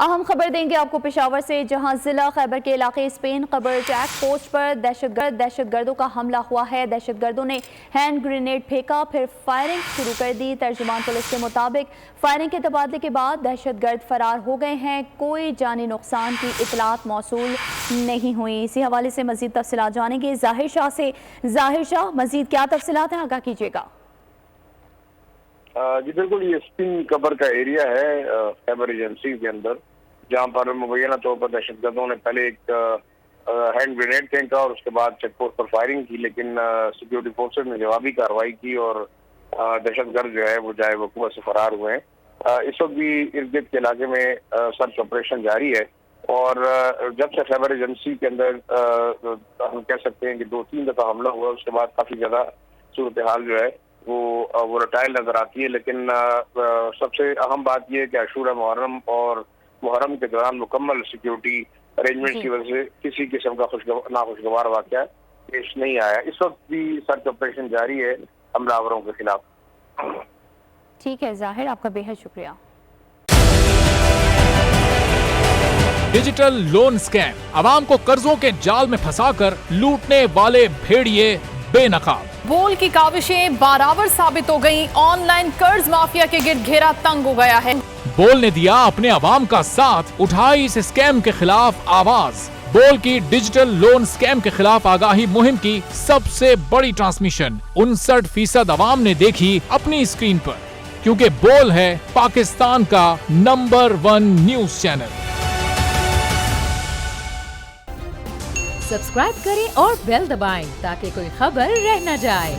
اہم خبر دیں گے آپ کو پشاور سے، جہاں ضلع خیبر کے علاقے اسپین قبر چیک پوسٹ پر دہشت گردوں کا حملہ ہوا ہے۔ دہشت گردوں نے ہینڈ گرینیڈ پھینکا، پھر فائرنگ شروع کر دی۔ ترجمان پولیس کے مطابق فائرنگ کے تبادلے کے بعد دہشت گرد فرار ہو گئے ہیں۔ کوئی جانی نقصان کی اطلاعات موصول نہیں ہوئی۔ اسی حوالے سے مزید تفصیلات جانیں گے ظاہر شاہ سے۔ ظاہر شاہ، مزید کیا تفصیلات ہیں، آگاہ کیجیے گا۔ جی بالکل، یہ اسپین قبر کا ایریا ہے خیبر ایجنسی کے اندر، جہاں پر مبینہ طور پر دہشت گردوں نے پہلے ایک ہینڈ گرینیڈ پھینکا اور اس کے بعد چیک پوسٹ پر فائرنگ کی، لیکن سیکیورٹی فورسز نے جوابی کارروائی کی اور دہشت گرد جو ہے وہ جائے وقوع سے فرار ہوئے ہیں۔ اس وقت بھی ارد گرد کے علاقے میں سرچ آپریشن جاری ہے، اور جب سے خیبر ایجنسی کے اندر ہم کہہ سکتے ہیں کہ 2-3 دفعہ حملہ ہوا، اس کے بعد کافی زیادہ صورتحال جو ہے وہ رٹائل نظر آتی ہے۔ لیکن سب سے اہم بات یہ ہے کہ عاشورہ محرم اور محرم کے دوران مکمل سیکیورٹی ارینجمنٹ کی وجہ سے کسی قسم کا ناخوشگوار واقعہ پیش نہیں آیا۔ اس وقت بھی سرچ آپریشن جاری ہے حملہ آوروں کے خلاف۔ ٹھیک ہے ظاہر، آپ کا بے حد شکریہ۔ ڈیجیٹل لون سکیم، عوام کو قرضوں کے جال میں پھنسا کر لوٹنے والے بھیڑیے بے نقاب۔ بول کی کاوشیں بارآور ثابت ہو گئیں، آن لائن قرض مافیا کے گرد گھیرا تنگ ہو گیا ہے۔ بول نے دیا اپنے عوام کا ساتھ، اٹھائی اس اسکیم کے خلاف آواز۔ بول کی ڈیجیٹل لون سکیم کے خلاف آگاہی مہم کی سب سے بڑی ٹرانسمیشن 59% عوام نے دیکھی اپنی اسکرین پر، کیونکہ بول ہے پاکستان کا نمبر 1 نیوز چینل۔ سبسکرائب کریں اور بیل دبائیں تاکہ کوئی خبر رہ نہ جائے۔